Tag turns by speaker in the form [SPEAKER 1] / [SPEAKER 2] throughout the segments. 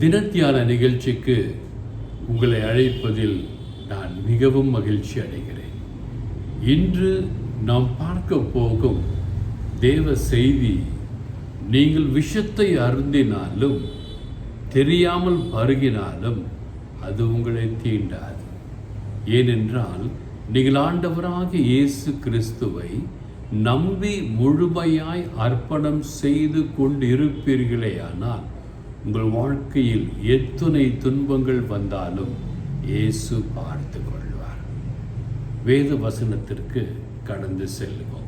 [SPEAKER 1] தினத்தியான நிகழ்ச்சிக்கு உங்களை அழைப்பதில் நான் மிகவும் மகிழ்ச்சி அடைகிறேன். இன்று நாம் பார்க்க போகும் தேவ செய்தி, நீங்கள் விஷத்தை அருந்தினாலும் தெரியாமல் பருகினாலும் அது உங்களை தீண்டாது. ஏனென்றால் நீங்கள் ஆண்டவராகிய இயேசு கிறிஸ்துவை நம்பி முழுமையாய் அர்ப்பணம் செய்து கொண்டிருப்பீர்களேயானால் உங்கள் வாழ்க்கையில் எத்தனை துன்பங்கள் வந்தாலும் இயேசு பார்த்து கொள்வார். வேத வசனத்திற்கு கடந்து செல்வோம்.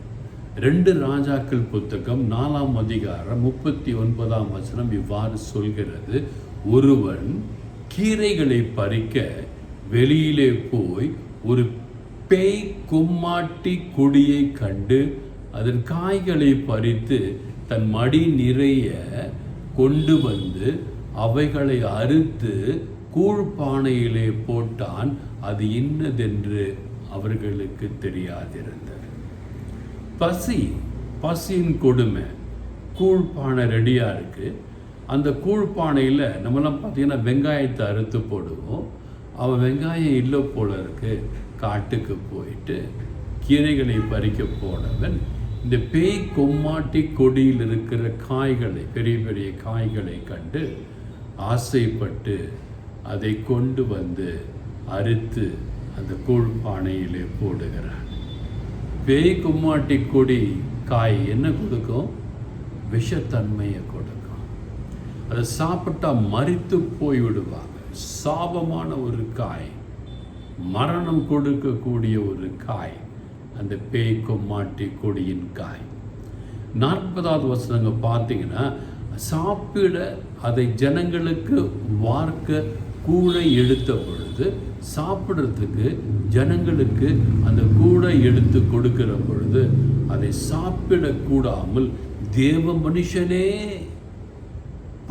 [SPEAKER 1] 2 ராஜாக்கள் புத்தகம் 4ஆம் அதிகாரம் 39ஆம் வசனம் இவ்வாறு சொல்கிறது, ஒருவன் கீரைகளை பறிக்க வெளியிலே போய் ஒரு பேய் கும்மாட்டி கொடியை கண்டு அதன் காய்களை பறித்து தன் மடி நிறைய கொண்டு வந்து அவைகளை அறுத்து கூழ்பானையிலே போட்டான். அது இன்னதென்று அவர்களுக்கு தெரியாதிருந்தது. பசியின் கொடுமை. கூழ்பானை ரெடியாக இருக்குது. அந்த கூழ்பானையில் நம்மளாம் பார்த்தீங்கன்னா வெங்காயத்தை அறுத்து போடுவோம். அவன் வெங்காயம் இல்லை போல இருக்கு, காட்டுக்கு போயிட்டு கீரைகளை பறிக்க போனவன் இந்த பேய் கொம்மாட்டி கொடியில் இருக்கிற காய்களை, பெரிய பெரிய காய்களை கண்டு ஆசைப்பட்டு அதை கொண்டு வந்து அறுத்து அந்த கூழ்பானையிலே போடுகிறான். பேய் கொம்மாட்டி கொடி காய் என்ன கொடுக்கும்? விஷத்தன்மையை கொடுக்கும். அதை சாப்பிட்டா மரித்து போய் விடுவாங்க. சாபமான ஒரு காய், மரணம் கொடுக்கக்கூடிய ஒரு காய் அந்த பேய் கொம்மாட்டி கொடியின் காய். 40வது வசனங்க பார்த்தீங்கன்னா, சாப்பிட அதை ஜனங்களுக்கு வார்க்க கூடை எடுத்த பொழுது, சாப்பிட்றதுக்கு ஜனங்களுக்கு அந்த கூடை எடுத்து கொடுக்கிற பொழுது அதை சாப்பிடக்கூடாமல் தேவ மனுஷனே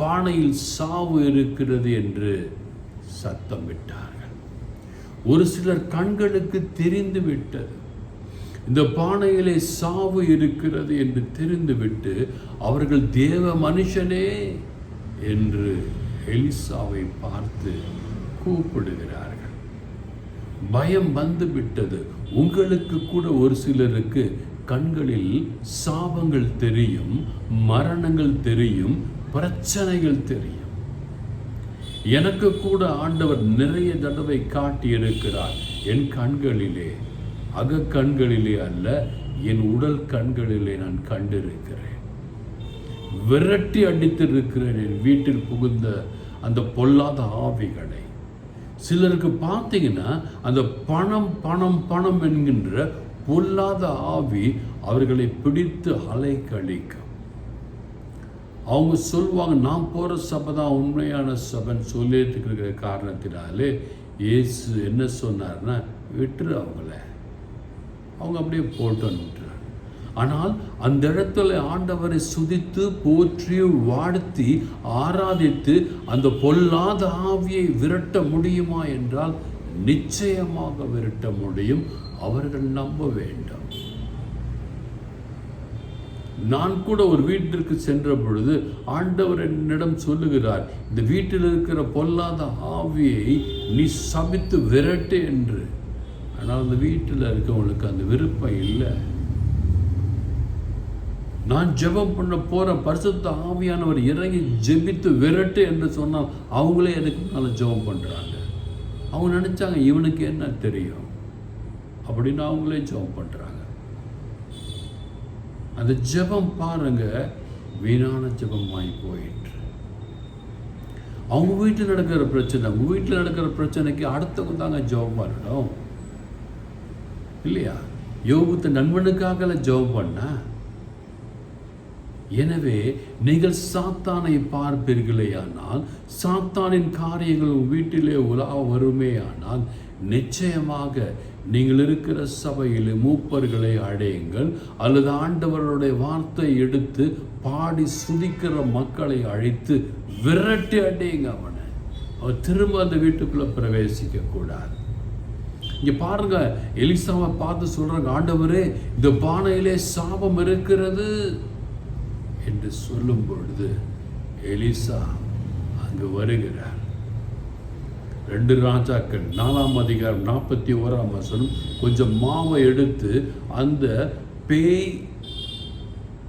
[SPEAKER 1] பானையில் சாவு இருக்கிறது என்று சத்தமிட்டார்கள். ஒரு சிலர் கண்களுக்கு தெரிந்து விட்டது, இந்த பானையிலே சாவு இருக்கிறது என்று தெரிந்துவிட்டு அவர்கள் தேவ மனுஷனே என்று எலிசாவை பார்த்து கூப்பிடுகிறார்கள். பயம் வந்து விட்டது. உங்களுக்கு கூட ஒரு சிலருக்கு கண்களில் சாபங்கள் தெரியும், மரணங்கள் தெரியும், பிரச்சனைகள் தெரியும். எனக்கு கூட ஆண்டவர் நிறைய தடவை காட்டி இருக்கிறார். என் கண்களிலே, அகக்கண்களிலே அல்ல, என் உடல் கண்களிலே நான் கண்டிருக்கிறேன். விரட்டி அடித்திருக்கிறேன் என் வீட்டில் புகுந்த அந்த பொல்லாத ஆவிகளை. சிலருக்கு பார்த்தீங்கன்னா அந்த பணம் பணம் பணம் என்கின்ற பொல்லாத ஆவி அவர்களை பிடித்து அலைக்கழிக்கும். அவங்க சொல்லுவாங்க, நான் போகிற சபை தான் உண்மையான சபைன்னு சொல்லிட்டு இருக்கிற காரணத்தினாலே இயேசு என்ன சொன்னார்னா, விட்டுரு அவங்கள, அவங்க அப்படியே போட்டோன்னு விட்டுறாங்க. ஆனால் அந்த இடத்துல ஆண்டவரை சுதித்து போற்றி வாழ்த்தி ஆராதித்து அந்த பொல்லாத ஆவியை விரட்ட முடியுமா என்றால் நிச்சயமாக விரட்ட முடியும். அவர்கள் நம்ப வேண்டும். நான் கூட ஒரு வீட்டிற்கு சென்ற பொழுது ஆண்டவர் என்னிடம் சொல்லுகிறார், இந்த வீட்டில் இருக்கிற பொல்லாத ஆவியை நீ சபித்து விரட்டு என்று. ஆனால் அந்த வீட்டில் இருக்கவங்களுக்கு அந்த விருப்பம் இல்லை. நான் ஜெபம் பண்ண போற பரிசுத்த ஆவியானவர் இறங்கி ஜெபித்து விரட்டு என்று சொன்னால் அவங்களே எனக்கு மேலே ஜெபம் பண்றாங்க. அவங்க நினைச்சாங்க இவனுக்கு என்ன தெரியும் அப்படின்னு அவங்களே ஜெபம் பண்றாங்க. அந்த ஜெபம் பாருங்க, வீணான ஜெபமாய் போயிட்டு. அவங்க வீட்டில் நடக்கிற பிரச்சனை, அவங்க வீட்டில் நடக்கிற பிரச்சனைக்கு அடுத்தவங்க தாங்க ஜெபம் பண்ணணும் இல்லையா? யோபு நண்பனுக்காக ஜெபம் பண்ண. எனவே நீங்கள் சாத்தானை பார்ப்பீர்களேயானால், சாத்தானின் காரியங்கள் வீட்டிலே உலா வருமேயானால், நிச்சயமாக நீங்கள் இருக்கிற சபையில் மூப்பர்களை அழையுங்கள், அல்லது ஆண்டவருடைய வார்த்தை எடுத்து பாடி சுதிக்கிற மக்களை அழைத்து விரட்டி அடையுங்க. அவன் திரும்ப அந்த வீட்டுக்குள்ள பிரவேசிக்க கூடாது. இங்க பாருங்க, எலிசாவை பார்த்து சொல்றாங்க, ஆண்டவரே இந்த பானையிலே சாபம் இருக்கிறது என்று சொல்லும் பொழுது எலிசா அங்கு வருகிறார். 2 ராஜாக்கள் 4ஆம் அதிகாரம் 41ஆம் வசனம். கொஞ்சம் மாவை எடுத்து அந்த பேய்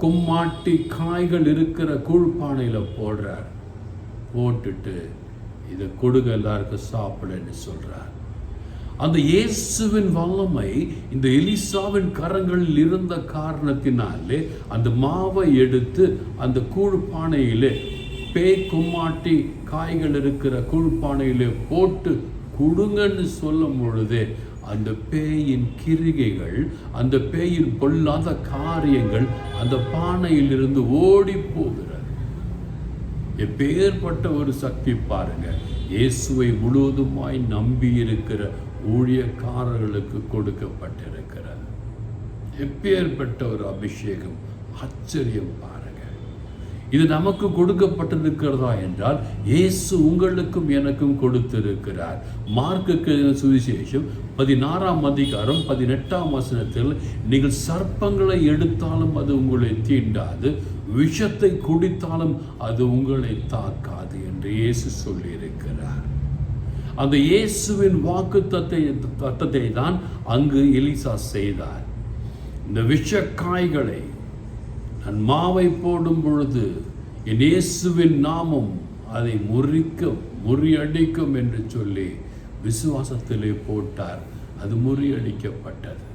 [SPEAKER 1] கும்மாட்டி காய்கள் இருக்கிற கூழ்பானையில் போடுறார். போட்டுட்டு இதை கொடுங்க எல்லாருக்கும் சாப்பிடுன்னு சொல்றார். அந்த இயேசுவின் வல்லமை இந்த எலிசாவின் கரங்களில் இருந்த காரணத்தினாலே அந்த மாவை எடுத்து அந்த கூழ்பானையிலே பேய் கும்மாட்டி காய்கள் இருக்கிற கூழ்பானையிலே போட்டு கொடுங்கன்னு சொல்லும் பொழுதே அந்த பேயின் கிரிகைகள், அந்த பேயின் பொல்லாத காரியங்கள் அந்த பானையிலிருந்து ஓடி போகிறது. எப்பேற்பட்ட ஒரு சக்தி பாருங்க! இயேசுவை முழுவதுமாய் நம்பி இருக்கிற ஊழியக்காரர்களுக்கு கொடுக்கப்பட்டிருக்கிறது. எப்பேற்பட்ட ஒரு அபிஷேகம்! ஆச்சரியம் பாருங்க! இது நமக்கு கொடுக்கப்பட்டிருக்கிறதா என்றால் இயேசு உங்களுக்கும் எனக்கும் கொடுத்திருக்கிறார். மார்க்குக்கு சுவிசேஷம் 16ஆம் அதிகாரம் 18ஆம் வசனத்தில், நீங்கள் சர்ப்பங்களை எடுத்தாலும் அது உங்களை தீண்டாது, விஷத்தை குடித்தாலும் அது உங்களை தாக்காது என்று இயேசு சொல்லியிருக்கிறார். அந்த இயேசுவின் வாக்கு தத்தத்தை தான் அங்கு எலிசா செய்தார். இந்த விஷக்காய்களை நான் மாவை போடும் பொழுது என் இயேசுவின் நாமம் அதை முறியடிக்கும் என்று சொல்லி விசுவாசத்திலே போட்டார். அது முறியடிக்கப்பட்டது.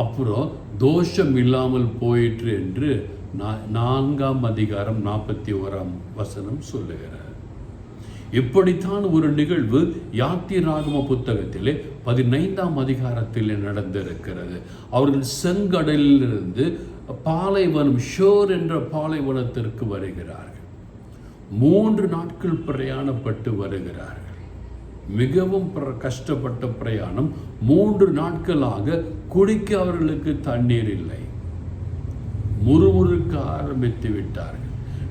[SPEAKER 1] அப்புறம் தோஷம் இல்லாமல் போயிற்று என்று 4ஆம் அதிகாரம் 41ஆம் வசனம் சொல்லுகிறார். இப்படித்தான் ஒரு நிகழ்வு யாத்திராகம புத்தகத்திலே 15ஆம் அதிகாரத்தில் நடந்திருக்கிறது. அவர்கள் செங்கடலிலிருந்து பாலைவனம், ஷோர் என்ற பாலைவனத்திற்கு வருகிறார்கள். 3 நாட்கள் பிரயாணப்பட்டு வருகிறார்கள். மிகவும் கஷ்டப்பட்ட பிரயாணம். 3 நாட்களாக குடிக்க அவர்களுக்கு தண்ணீர் இல்லை. முறுமுறுக்க ஆரம்பித்து விட்டார்கள்.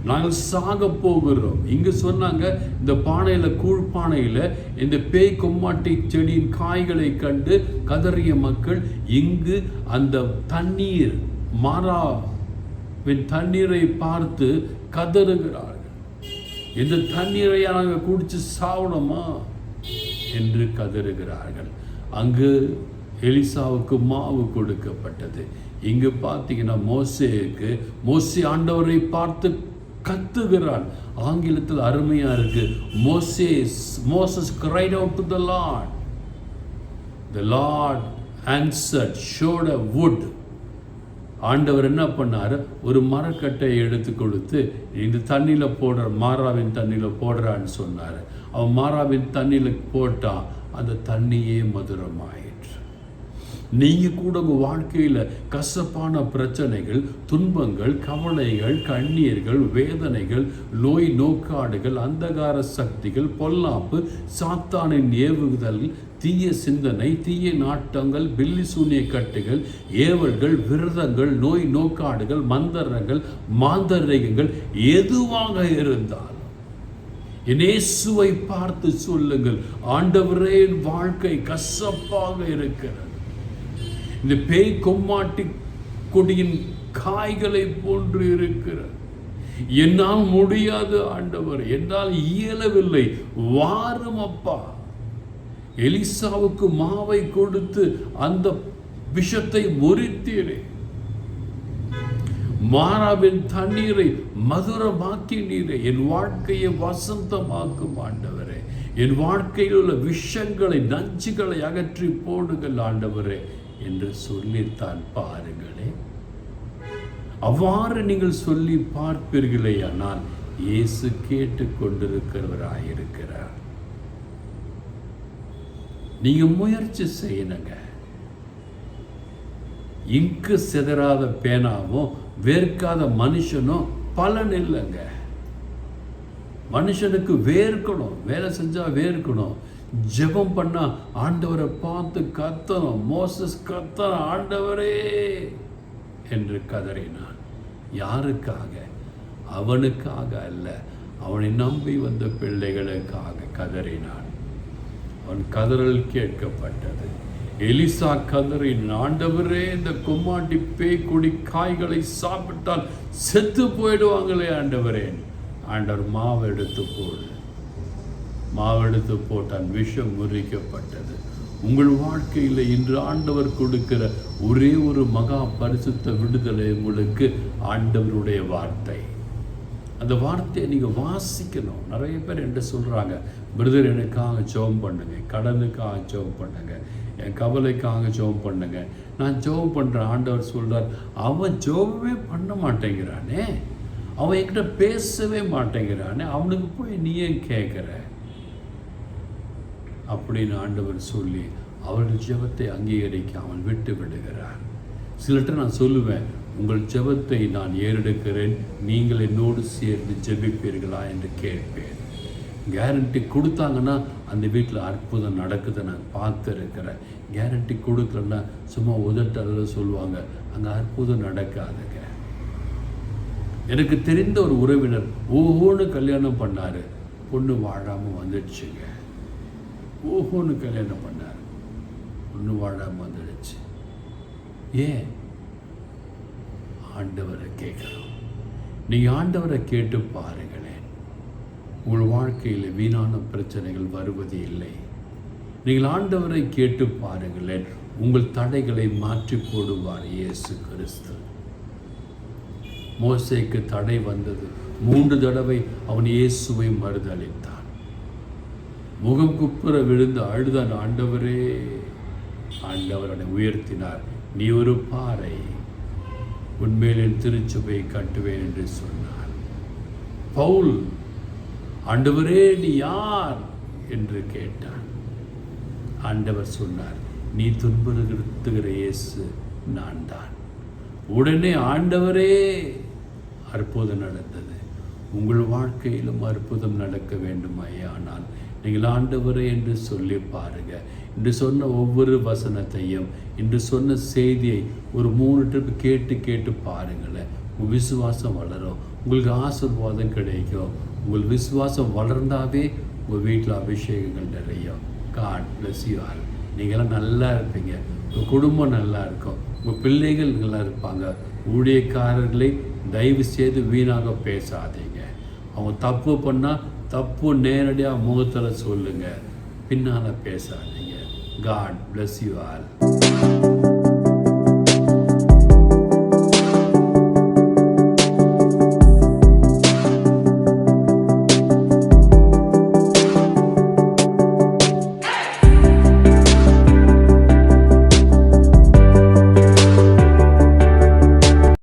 [SPEAKER 1] நாங்கள் சாக போகிறோம். இங்கு சொன்னாங்க, இந்த பானையில், கூழ்பானையில் இந்த பேய் கொம்மாட்டி செடியின் காய்களை கண்டு கதறிய மக்கள் இங்கு அந்த தண்ணீர், மாறாவின் தண்ணீரை பார்த்து கதறுகிறார்கள். இந்த தண்ணீரை நாங்கள் குடிச்சு சாவணுமா என்று கதறுகிறார்கள். அங்கு எலிசாவுக்கு மாவு கொடுக்கப்பட்டது. இங்கு பார்த்தீங்கன்னா மோசே ஆண்டவரை பார்த்து கத்துகிறான். ஆங்கிலத்தில் அருமையா இருக்கு. Moses cried out to the Lord. The Lord answered, showed a wood. ஆண்டவர் என்ன பண்ணாரு? ஒரு மரக்கட்டையை எடுத்து கொடுத்து, இந்த தண்ணியில் போடுற, மாறாவின் தண்ணியில் போடுறான்னு சொன்னார். அவன் மாறாவின் தண்ணியில் போட்டான். அந்த தண்ணியே மதுரமாயிற்று. நீங்கள் கூட உங்கள் வாழ்க்கையில் கசப்பான பிரச்சனைகள், துன்பங்கள், கவலைகள், கண்ணீர்கள், வேதனைகள், நோய் நோக்காடுகள், அந்தகார சக்திகள், பொல்லாப்பு, சாத்தானின் ஏவுதல், தீய சிந்தனை, தீய நாட்டங்கள், பில்லி சூனிய கட்டுகள், ஏவல்கள், விரதங்கள், நோய் நோக்காடுகள், மந்திரங்கள், மாந்தரிகங்கள் எதுவாக இருந்தால் என் இயேசுவை பார்த்து சொல்லுங்கள், ஆண்டவரே என் வாழ்க்கை கசப்பாக இருக்கிறது. இந்த பேய் கொம்மாட்டி கொடியின் காய்களை போன்று இருக்கிறது. என்னால் முடியாது ஆண்டவர், என்னால் இயலவில்லை, வாரும் அப்பா. எலிசாவுக்கு மாவை கொடுத்து அந்த விஷத்தை முறித்தீரே, மாறாவின் தண்ணீரை மதுரமாக்கினீரே, என் வாழ்க்கையை வசந்தமாக்கும் ஆண்டவரே. என் வாழ்க்கையில் உள்ள விஷங்களை, நஞ்சுகளை அகற்றி போடுங்கள் ஆண்டவரே என்று சொல்லித்தான் பாருங்களே. அவ்வாறு நீங்கள் சொல்லி பார்ப்பீர்களே, ஆனால் இயேசு கேட்டு கொண்டிருக்கிறவராயிருக்கிறார். நீங்க முயற்சி செய்யணுங்க. இங்கு சிதறாத பேனாவும் வேர்க்காத மனுஷனும் பலன் இல்லைங்க. மனுஷனுக்கு வேர்க்கணும், வேலை செஞ்சா வேர்க்கணும். ஜெபம் பண்ணா ஆண்டவரை பார்த்து கத்தணும். மோசஸ் கத்தன, ஆண்டவரே என்று கதறினான். யாருக்காக? அவனுக்காக அல்ல, அவனை நம்பி வந்த பிள்ளைகளுக்காக கதறினான். அவன் கதறல் கேட்கப்பட்டது. எலிசா கதறின், ஆண்டவரே இந்த கொம்மாட்டி பேய் கொடி காய்களை சாப்பிட்டால் செத்து போயிடுவாங்களே ஆண்டவரே. ஆண்டவர் மாவெடுத்து போட்டான், விஷம் முறிக்கப்பட்டது. உங்கள் வாழ்க்கையில் இன்று ஆண்டவர் கொடுக்கிற ஒரே ஒரு மகா பரிசுத்த விடுதலை உங்களுக்கு ஆண்டவருடைய வார்த்தை. அந்த வார்த்தையை நீங்கள் வாசிக்கணும். நிறைய பேர் என்ன சொல்கிறாங்க, பிரதர் எனக்காக ஜெபம் பண்ணுங்க, கடனுக்காக ஜெபம் பண்ணுங்க, என் கவலைக்காக ஜெபம் பண்ணுங்க. நான் ஜெபம் பண்ணுறேன். ஆண்டவர் சொல்கிறார், அவன் ஜெபமே பண்ண மாட்டேங்கிறானே, அவன் என்கிட்ட பேசவே மாட்டேங்கிறானே, அவனுக்கு போய் நீ ஏன் கேட்குற அப்படின்னு ஆண்டவர் சொல்லி அவர்கள் ஜெபத்தை அங்கீகரிக்காமல் விட்டு விடுகிறார். சிலர்கிட்ட நான் சொல்லுவேன், உங்கள் ஜெபத்தை நான் ஏறெடுக்கிறேன், நீங்கள் என்னோடு சேர்ந்து ஜெபிப்பீர்களா என்று கேட்பேன். கேரண்டி கொடுத்தாங்கன்னா அந்த வீட்டில் அற்புதம் நடக்குதை நான் பார்த்துருக்கிறேன். கேரண்டி கொடுக்கலன்னா சும்மா உதட்டளவில் சொல்லுவாங்க, அங்கே அற்புதம் நடக்காதுங்க. எனக்கு தெரிந்த ஒரு உறவினர் ஓஹோன்னு கல்யாணம் பண்ணார், பொண்ணு வாழாமல் வந்துடுச்சுங்க. ஓஹோன்னு கல்யாணம் பண்ணார், பொண்ணு வாழாமல் வந்துடுச்சு. ஏன்? ஆண்டவரை கேட்கணும். நீங்கள் ஆண்டவரை கேட்டு பாருங்களேன், உங்கள் வாழ்க்கையில் வீணான பிரச்சனைகள் வருவது இல்லை. நீங்கள் ஆண்டவரை கேட்டு பாருங்களேன், உங்கள் தடைகளை மாற்றி போடுவார் இயேசு கிறிஸ்து. மோசேக்கு தடை வந்தது, 3 தடவை அவன் இயேசுவை மறுதளித்தான். முகம் குப்புற விழுந்து அழுதான். ஆண்டவரே, ஆண்டவரை உயர்த்தினார். நீ ஒரு பாறை, உன்மேல் என் திருச்சபையை கட்டுவேன் என்று சொன்னார். பவுல், ஆண்டவரே நீ யார் என்று கேட்டான். ஆண்டவர் சொன்னார், நீ துன்புறுத்துகிற இயேசு நான் தான். உடனே ஆண்டவரே, அற்புதம் நடந்தது. உங்கள் வாழ்க்கையிலும் அற்புதம் நடக்க வேண்டுமாயானால் நீங்கள் ஆண்டவரே என்று சொல்லி பாருங்க. இன்று சொன்ன ஒவ்வொரு வசனத்தையும், இன்று சொன்ன செய்தியை ஒரு 3 ட்ரிப் கேட்டு பாருங்களேன். உங்கள் விசுவாசம் வளரும், உங்களுக்கு ஆசீர்வாதம் கிடைக்கும். உங்கள் விசுவாசம் வளர்ந்தாவே உங்கள் வீட்டில் அபிஷேகங்கள் நிறையும். God bless you all. நீங்களாம் நல்லா இருப்பீங்க, உங்கள் குடும்பம் நல்லா இருக்கும், உங்கள் பிள்ளைகள் நல்லா இருப்பாங்க. ஊழியக்காரர்களை தயவு செய்து வீணாக பேசாதீங்க. அவங்க தப்பு பண்ணால் தப்பு நேரடியாக முகத்தில் சொல்லுங்கள், பின்னால் பேசாதீங்க. God bless you all.